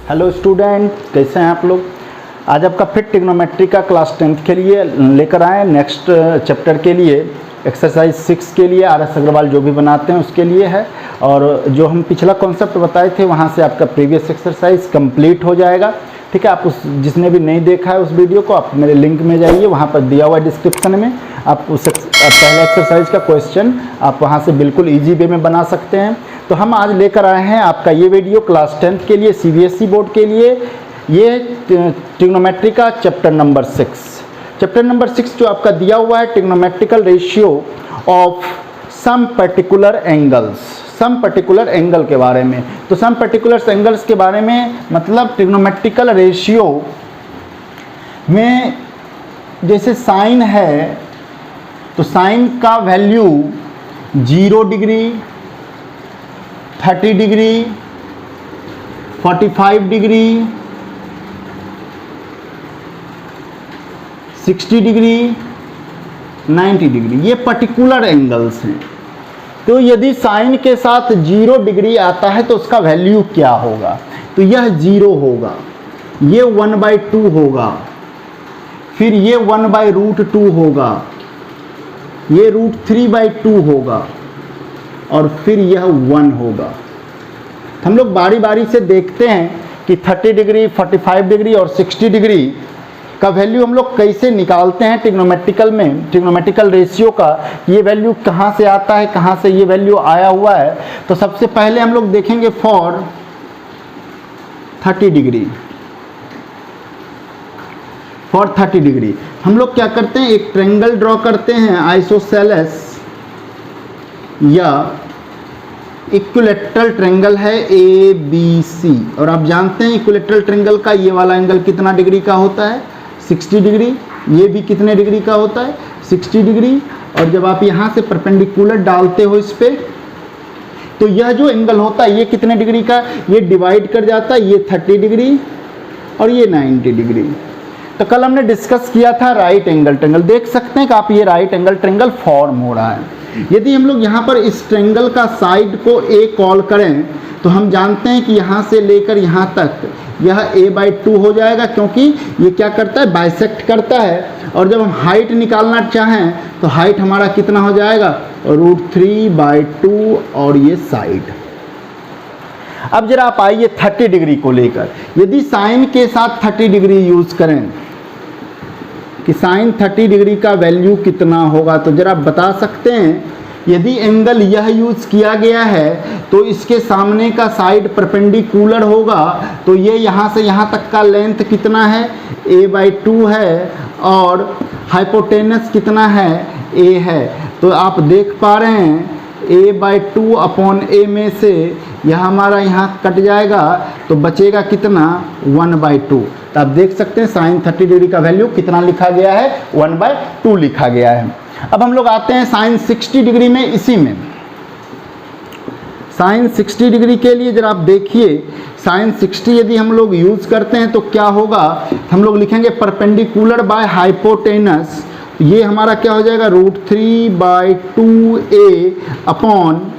Hello student, कैसे हैं आप लोग। आज आपका फिर ट्रिग्नोमेट्री का क्लास 10th के लिए लेकर आए नेक्स्ट चैप्टर के लिए एक्सरसाइज 6 के लिए आर एस अग्रवाल जो भी बनाते हैं उसके लिए है। और जो हम पिछला कॉन्सेप्ट बताए थे वहाँ से आपका प्रीवियस एक्सरसाइज कंप्लीट हो जाएगा। ठीक है, आप उस जिसने भी नहीं देखा है उस वीडियो को आप मेरे लिंक में जाइए, वहाँ पर दिया हुआ डिस्क्रिप्शन में आप उस पहले एक्सरसाइज का क्वेश्चन आप वहाँ से बिल्कुल ईजी वे में बना सकते हैं। तो हम आज लेकर आए हैं आपका ये वीडियो क्लास 10th के लिए सीबीएसई बोर्ड के लिए, ये ट्रिग्नोमेट्री का चैप्टर नंबर 6। चैप्टर नंबर 6 जो आपका दिया हुआ है trigonometrical ratio of some particular angles, some particular angle के बारे में। तो सम पर्टिकुलर एंगल्स के बारे में मतलब ट्रिग्नोमेट्रिकल रेशियो में जैसे साइन है तो साइन का value 0 degree, 30 degree, 45 degree, 60 degree, 90 degree, ये पर्टिकुलर एंगल्स हैं। तो यदि साइन के साथ 0 डिग्री आता है तो उसका वैल्यू क्या होगा, तो यह 0 होगा, ये 1/2 होगा, फिर ये 1/√2 होगा, ये √3/2 होगा और फिर यह 1 होगा। हम लोग बारी बारी से देखते हैं कि 30 डिग्री, 45 डिग्री और 60 डिग्री का वैल्यू हम लोग कैसे निकालते हैं ट्रिग्नोमेट्रिकल में, ट्रिग्नोमेट्रिकल रेशियो का ये वैल्यू कहाँ से आता है, कहाँ से ये वैल्यू आया हुआ है। तो सबसे पहले हम लोग देखेंगे फॉर 30 डिग्री, फॉर 30 डिग्री हम लोग क्या करते हैं, एक ट्रायंगल ड्रॉ करते हैं आइसोसेलेस या इक्विलैटरल ट्रायंगल है ABC। और आप जानते हैं इक्विलैटरल ट्रायंगल का ये वाला एंगल कितना डिग्री का होता है, 60 डिग्री। ये भी कितने डिग्री का होता है, 60 डिग्री। और जब आप यहाँ से परपेंडिकुलर डालते हो इस पे तो यह जो एंगल होता है ये कितने डिग्री का, ये डिवाइड कर जाता है, ये 30 डिग्री और ये 90 डिग्री। तो कल हमने डिस्कस किया था राइट एंगल ट्रायंगल, देख सकते हैं कि आप ये राइट एंगल ट्रायंगल फॉर्म हो रहा है। यदि हम लोग यहाँ पर इस ट्रायंगल का साइड को A कॉल करें तो हम जानते हैं कि यहाँ से लेकर यहाँ तक यह A/2 हो जाएगा, क्योंकि ये क्या करता है, बाइसेक्ट करता है। और जब हम हाइट निकालना चाहें तो हाइट हमारा कितना हो जाएगा, √3/2 और ये साइड। अब जरा आप आइए 30 डिग्री को लेकर, यदि साइन के साथ 30 डिग्री यूज करें कि साइन 30 डिग्री का वैल्यू कितना होगा, तो जरा बता सकते हैं। यदि एंगल यह यूज किया गया है तो इसके सामने का साइड परपेंडिकुलर होगा, तो ये यहाँ से यहाँ तक का लेंथ कितना है, A/2 है और हाइपोटेनस कितना है, A है। तो आप देख पा रहे हैं A/2 अपॉन A में से यह हमारा यहाँ कट जाएगा तो बचेगा कितना, 1/2। तो आप देख सकते हैं साइन 30 डिग्री का वैल्यू कितना लिखा गया है, 1/2 लिखा गया है। अब हम लोग आते हैं साइन 60 डिग्री में। इसी में साइन 60 डिग्री के लिए जरा आप देखिए, साइन 60 यदि हम लोग यूज करते हैं तो क्या होगा, हम लोग लिखेंगे परपेंडिकुलर बाय हाइपोटेनस। ये हमारा क्या हो जाएगा, √3/2A अपॉन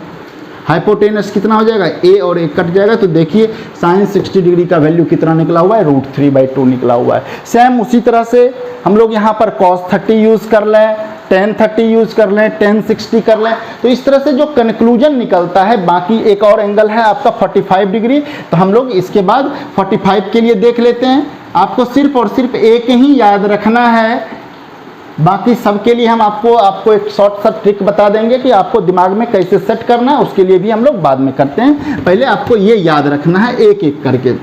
हाइपोटेनस कितना हो जाएगा, A और A कट जाएगा। तो देखिए साइन 60 डिग्री का वैल्यू कितना निकला हुआ है, √3/2 निकला हुआ है। सेम उसी तरह से हम लोग यहाँ पर cos 30 यूज़ कर लें, tan 30 यूज़ कर लें, tan 60 कर लें। तो इस तरह से जो कंक्लूजन निकलता है। बाकी एक और एंगल है आपका 45 डिग्री, तो हम लोग इसके बाद 45 के लिए देख लेते हैं। आपको सिर्फ और सिर्फ एक ही याद रखना है, बाकी सब के लिए हम आपको एक शॉर्ट सा ट्रिक बता देंगे कि आपको दिमाग में कैसे सेट करना है, उसके लिए भी हम लोग बाद में करते हैं। पहले आपको ये याद रखना है एक एक करके।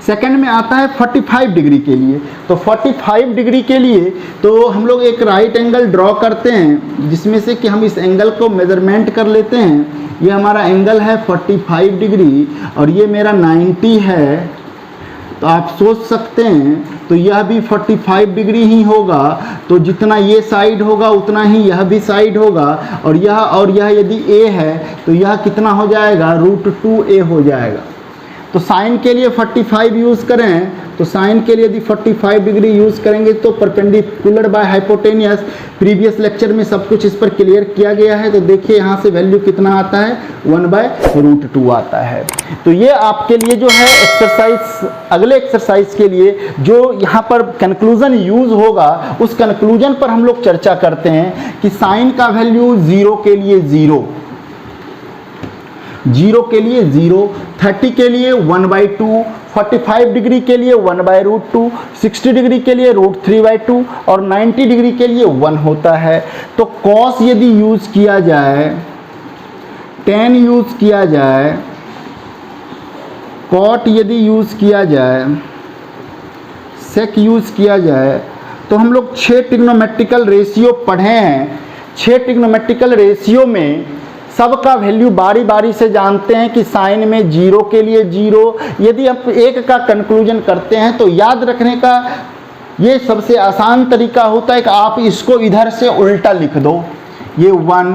सेकंड में आता है 45 डिग्री के लिए। तो 45 डिग्री के लिए तो हम लोग एक राइट एंगल ड्रॉ करते हैं, जिसमें से कि हम इस एंगल को मेजरमेंट कर लेते हैं। ये हमारा एंगल है 45 डिग्री और ये मेरा 90 है। तो आप सोच सकते हैं तो यह भी 45 डिग्री ही होगा, तो जितना ये साइड होगा उतना ही यह भी साइड होगा। और यह यदि A है तो यह कितना हो जाएगा, √2A हो जाएगा। तो साइन के लिए 45 यूज़ करें, तो साइन के लिए यदि 45 डिग्री यूज़ करेंगे तो perpendicular by hypotenuse, previous lecture में सब कुछ इस पर क्लियर किया गया है। तो देखिए यहाँ से वैल्यू कितना आता है, 1/√2 आता है। तो ये आपके लिए जो है एक्सरसाइज, अगले एक्सरसाइज के लिए जो यहाँ पर कंक्लूजन यूज़ होगा, उस कंक्लूजन पर हम लोग चर्चा करते हैं कि साइन का वैल्यू 0 के लिए 0, 0 के लिए 0, 30 के लिए 1/2, 45 डिग्री के लिए 1/√2, 60 डिग्री के लिए √3/2 और 90 डिग्री के लिए 1 होता है। तो कॉस यदि यूज़ किया जाए, tan यूज़ किया जाए, कॉट यदि यूज़ किया जाए, सेक यूज़ किया जाए, तो हम लोग 6 ट्रिग्नोमेट्रिकल रेशियो पढ़े हैं। 6 ट्रिग्नोमेट्रिकल रेशियो में सबका वैल्यू बारी बारी से जानते हैं कि साइन में 0 के लिए 0। यदि आप एक का कंक्लूजन करते हैं तो याद रखने का ये सबसे आसान तरीका होता है कि आप इसको इधर से उल्टा लिख दो, ये 1,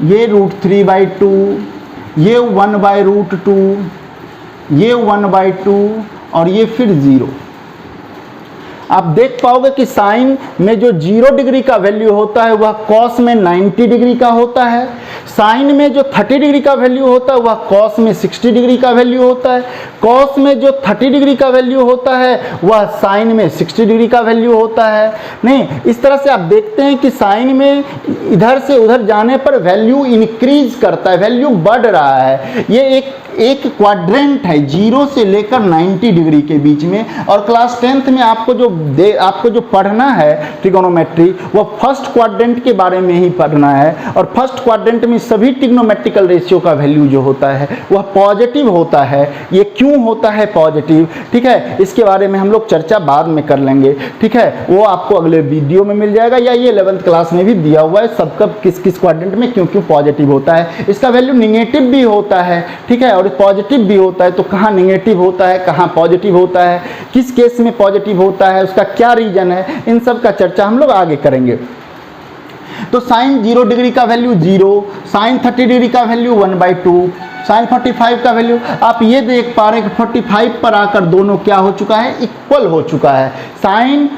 ये √3/2, ये 1/√2, ये 1/2 और ये फिर 0। आप देख पाओगे कि साइन में जो 0 डिग्री का वैल्यू होता है वह कॉस में 90 डिग्री का होता है। साइन में जो 30 डिग्री का वैल्यू होता है वह कॉस में 60 डिग्री का वैल्यू होता है। कॉस में जो 30 डिग्री का वैल्यू होता है वह साइन में 60 डिग्री का वैल्यू होता है। नहीं, इस तरह से आप देखते हैं कि साइन में इधर से उधर जाने पर वैल्यू इंक्रीज करता है, वैल्यू बढ़ रहा है। ये एक क्वाड्रेंट है 0 से लेकर 90 डिग्री के बीच में। और क्लास 10th में आपको जो पढ़ना है ट्रिगोनोमेट्री, वो फर्स्ट क्वाड्रेंट के बारे में ही पढ़ना है। और फर्स्ट क्वाड्रेंट में सभी ट्रिग्नोमेट्रिकल रेशियो का वैल्यू जो होता है वह पॉजिटिव होता है। ये क्यों होता है पॉजिटिव, ठीक है, इसके बारे में हम लोग चर्चा बाद में कर लेंगे, ठीक है। वो आपको अगले वीडियो में मिल जाएगा, या ये 11th क्लास में भी दिया हुआ है सबका किस किस क्वाड्रेंट में क्यों क्यों पॉजिटिव होता है। इसका वैल्यू निगेटिव भी होता है, ठीक है, और पॉजिटिव भी होता है। तो कहाँ निगेटिव होता है, कहाँ पॉजिटिव होता है, किस केस में पॉजिटिव होता है, उसका क्या रीजन है, इन सब का चर्चा हम लोग आगे करेंगे। तो साइन 0 डिग्री का वैल्यू 0, साइन 30 डिग्री का वैल्यू 1/2, साइन 45 का वैल्यू आप ये देख पा रहे हैं कि 45 पर आकर दोनों क्या हो चुका है, इक्वल हो चुका है। साइन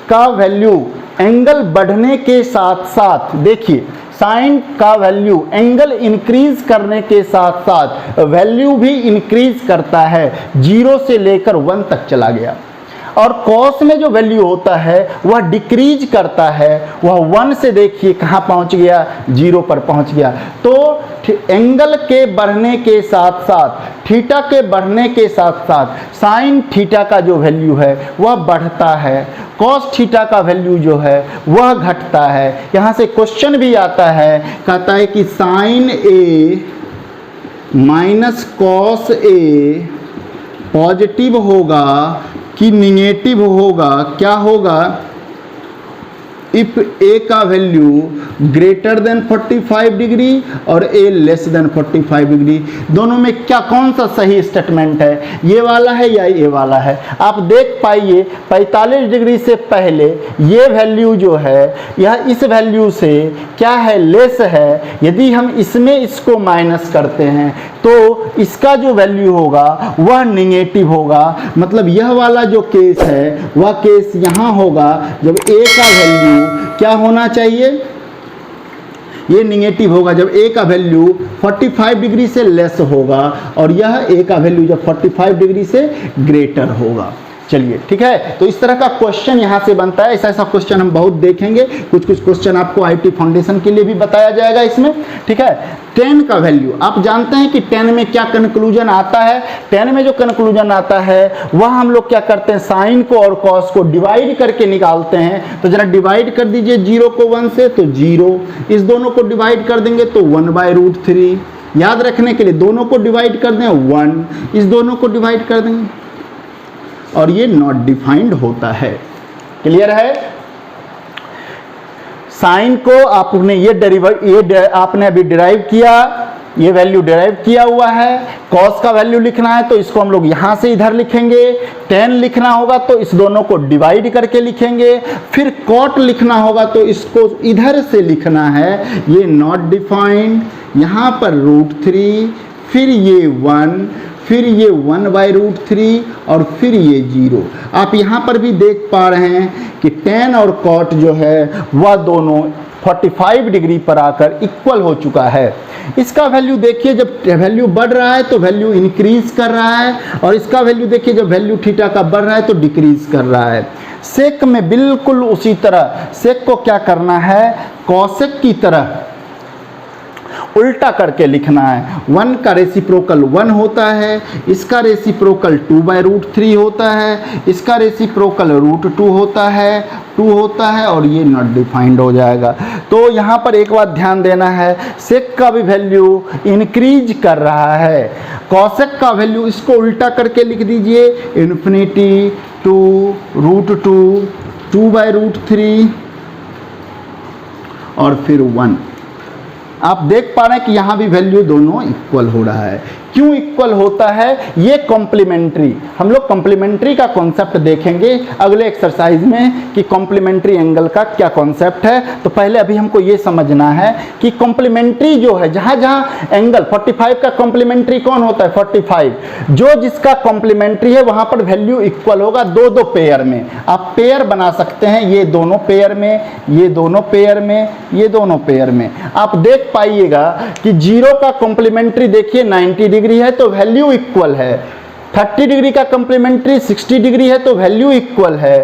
का वैल्यू एंगल बढ़ने के साथ साथ, देखिए साइन का वैल्यू एंगल इंक्रीज करने के साथ साथ वैल्यू भी इंक्रीज करता है, 0 से लेकर 1 तक चला गया। और कॉस में जो वैल्यू होता है वह डिक्रीज करता है, वह 1 से देखिए कहाँ पहुँच गया, 0 पर पहुँच गया। तो एंगल के बढ़ने के साथ साथ, थीटा के बढ़ने के साथ साथ साइन थीटा का जो वैल्यू है वह बढ़ता है, कॉस थीटा का वैल्यू जो है वह घटता है। यहाँ से क्वेश्चन भी आता है, कहता है कि sign A minus cos A positive होगा कि निगेटिव होगा, क्या होगा, इफ ए का वैल्यू ग्रेटर देन 45 डिग्री और ए लेस देन 45 डिग्री। दोनों में क्या, कौन सा सही स्टेटमेंट है, ये वाला है या ये वाला है। आप देख पाइए 45 डिग्री से पहले ये वैल्यू जो है यह इस वैल्यू से क्या है, लेस है। यदि हम इसमें इसको माइनस करते हैं तो इसका जो वैल्यू होगा वह निगेटिव होगा। मतलब यह वाला जो केस है वह केस यहाँ होगा जब ए का वैल्यू क्या होना चाहिए, ये निगेटिव होगा जब ए का वैल्यू 45 डिग्री से लेस होगा, और यह ए का वैल्यू जब 45 डिग्री से ग्रेटर होगा। चलिए ठीक है, तो इस तरह का क्वेश्चन यहाँ से बनता है। ऐसा क्वेश्चन हम बहुत देखेंगे, कुछ कुछ क्वेश्चन आपको आईटी फाउंडेशन के लिए भी बताया जाएगा इसमें, ठीक है। 10 का वैल्यू आप जानते हैं कि 10 में क्या कंक्लूजन आता है। 10 में जो कंक्लूजन आता है वह हम लोग क्या करते हैं, साइन को और कॉस को डिवाइड करके निकालते हैं। तो जरा डिवाइड कर दीजिए 0 को 1 से, तो 0, इस दोनों को डिवाइड कर देंगे तो 1/√3। याद रखने के लिए दोनों को डिवाइड कर दें 1, इस दोनों को डिवाइड कर देंगे, और ये नॉट डिफाइंड होता है। क्लियर है। साइन को आपने ये आपने अभी डिराइव किया, ये वैल्यू डिराइव किया हुआ है। कॉस का वैल्यू लिखना है तो इसको हम लोग यहाँ से इधर लिखेंगे। 10 लिखना होगा तो इस दोनों को डिवाइड करके लिखेंगे। फिर कॉट लिखना होगा तो इसको इधर से लिखना है, ये नॉट डिफाइंड, यहाँ पर √3, फिर ये 1, फिर ये 1/√3 और फिर ये 0। आप यहाँ पर भी देख पा रहे हैं कि tan और cot जो है वह दोनों 45 डिग्री पर आकर इक्वल हो चुका है। इसका वैल्यू देखिए, जब वैल्यू बढ़ रहा है तो वैल्यू इंक्रीज कर रहा है, और इसका वैल्यू देखिए जब वैल्यू थीटा का बढ़ रहा है तो डिक्रीज कर रहा है। सेक में बिल्कुल उसी तरह, सेक को क्या करना है, कॉसेक की तरह उल्टा करके लिखना है। 1 का रेसिप्रोकल 1 होता है, इसका रेसिप्रोकल 2/√3 होता है, इसका रेसिप्रोकल √2 होता है और ये नॉट डिफाइंड हो जाएगा। तो यहाँ पर एक बात ध्यान देना है, सेक का भी वैल्यू इंक्रीज कर रहा है, कॉसेक का वैल्यू इसको उल्टा करके लिख दीजिए, इन्फिनिटी टू √2 2/√3 और फिर 1। आप देख पा रहे हैं कि यहाँ भी वैल्यू दोनों इक्वल हो रहा है। क्यों इक्वल होता है, ये कॉम्प्लीमेंट्री, हम लोग कॉम्प्लीमेंट्री का कॉन्सेप्ट देखेंगे अगले एक्सरसाइज में कि कॉम्प्लीमेंट्री एंगल का क्या कॉन्सेप्ट है। तो पहले अभी हमको ये समझना है कि कॉम्प्लीमेंट्री जो है, जहाँ जहाँ एंगल 45 का कॉम्प्लीमेंट्री कौन होता है, 45, जो जिसका कॉम्प्लीमेंट्री है वहाँ पर वैल्यू इक्वल होगा दो दो पेयर में। आप पेयर बना सकते हैं, ये दोनों पेयर में, ये दोनों पेयर में, ये दोनों पेयर में। आप देख पाइएगा कि 0 का कॉम्प्लीमेंट्री देखिए 90 डिग्री है तो वैल्यू इक्वल है, 30 डिग्री का कॉम्प्लीमेंट्री 60 डिग्री है तो वैल्यू इक्वल है,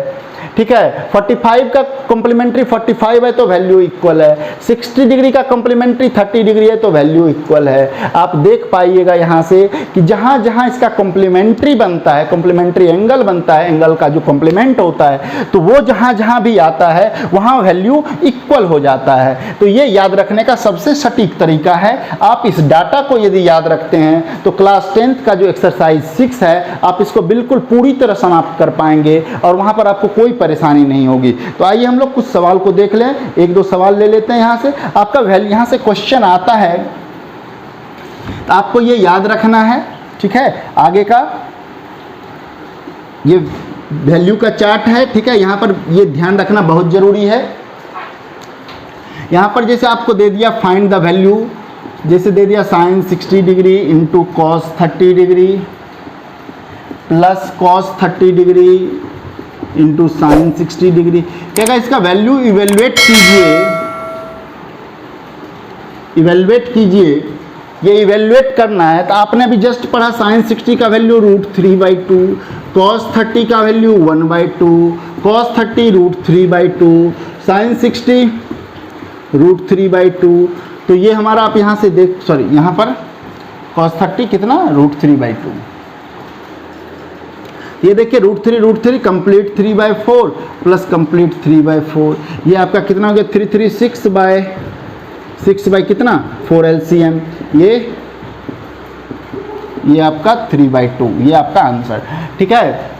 ठीक है। 45 का कॉम्प्लीमेंट्री 45 है तो वैल्यू इक्वल है, 60 डिग्री का कॉम्प्लीमेंट्री 30 डिग्री है तो वैल्यू इक्वल है। आप देख पाइएगा यहाँ से कि जहाँ जहाँ इसका कॉम्प्लीमेंट्री बनता है, कॉम्प्लीमेंट्री एंगल बनता है, एंगल का जो कॉम्प्लीमेंट होता है, तो वो जहाँ जहाँ भी आता है वहाँ वैल्यू इक्वल हो जाता है। तो ये याद रखने का सबसे सटीक तरीका है। आप इस डाटा को यदि याद रखते हैं तो क्लास 10th का जो एक्सरसाइज 6 है आप इसको बिल्कुल पूरी तरह समाप्त कर पाएंगे और वहाँ पर आपको कोई परेशानी नहीं होगी। तो आइए हम लोग कुछ सवाल को देख लें, एक दो सवाल ले लेते हैं। यहाँ से आपका वैल्यू, यहाँ से क्वेश्चन आता है तो आपको ये याद रखना है, ठीक है। आगे का ये वैल्यू का चार्ट है, ठीक है, यहाँ पर ये ध्यान रखना बहुत जरूरी है। यहाँ पर जैसे आपको दे दिया फाइंड द वैल्यू, जैसे दे दिया sine 60 degree into cos 30 degree plus cos 30 degree into sine 60 degree. क्या इसका वैल्यू इवेल्युएट कीजिए, ये इवेल्युएट करना है। तो आपने अभी जस्ट पढ़ा साइन 60 का वैल्यू √3/2, कॉस 30 का वैल्यू 1/2, कॉस 30 √3/2, साइन 60 √3/2। तो ये हमारा आप यहाँ से देख, सॉरी यहाँ पर कॉस 30 कितना √3/2, ये देखिए √3 कंप्लीट 3/4 प्लस कंप्लीट 3/4, ये आपका कितना हो गया 6 बाई कितना 4 LCM, ये आपका 3/2, ये आपका आंसर, ठीक है।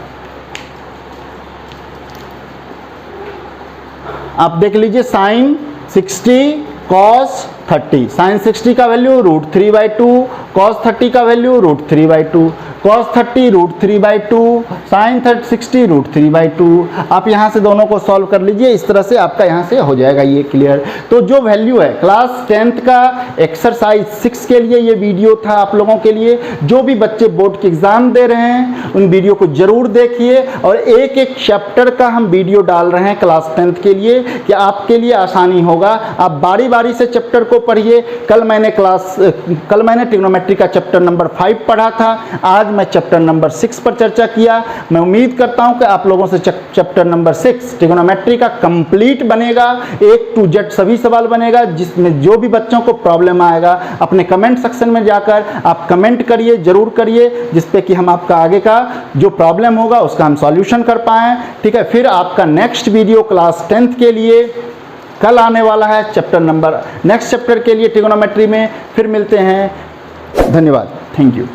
आप देख लीजिए साइन 60 कॉस 30, साइन 60 का वैल्यू √3/2, कॉस 30 का वैल्यू √3/2, कॉस 30 √3/2, साइन 60 √3/2। आप यहाँ से दोनों को सॉल्व कर लीजिए, इस तरह से आपका यहाँ से हो जाएगा ये क्लियर। तो जो वैल्यू है क्लास 10th का एक्सरसाइज 6 के लिए ये वीडियो था आप लोगों के लिए। जो भी बच्चे बोर्ड के एग्ज़ाम दे रहे हैं उन वीडियो को ज़रूर देखिए, और एक एक चैप्टर का हम वीडियो डाल रहे हैं क्लास 10th के लिए कि आपके लिए आसानी होगा। आप बारी बारी से चैप्टर को पढ़िए। कल मैंने ट्रिग्नोमेट्री का चैप्टर नंबर 5 पढ़ा था, आज मैं चैप्टर नंबर 6 पर चर्चा किया। मैं उम्मीद करता हूं कि आप लोगों से चैप्टर नंबर 6 ट्रिग्नोमेट्री का कंप्लीट बनेगा, A to Z सभी सवाल बनेगा। जिसमें जो भी बच्चों को प्रॉब्लम आएगा अपने कमेंट सेक्शन में जाकर आप कमेंट करिए, जरूर करिए, जिसपे कि हम आपका आगे का जो प्रॉब्लम होगा उसका हम सॉल्यूशन कर पाएँ, ठीक है। फिर आपका नेक्स्ट वीडियो क्लास 10th के लिए कल आने वाला है, नेक्स्ट चैप्टर के लिए ट्रिग्नोमेट्री में। फिर मिलते हैं, धन्यवाद, थैंक यू।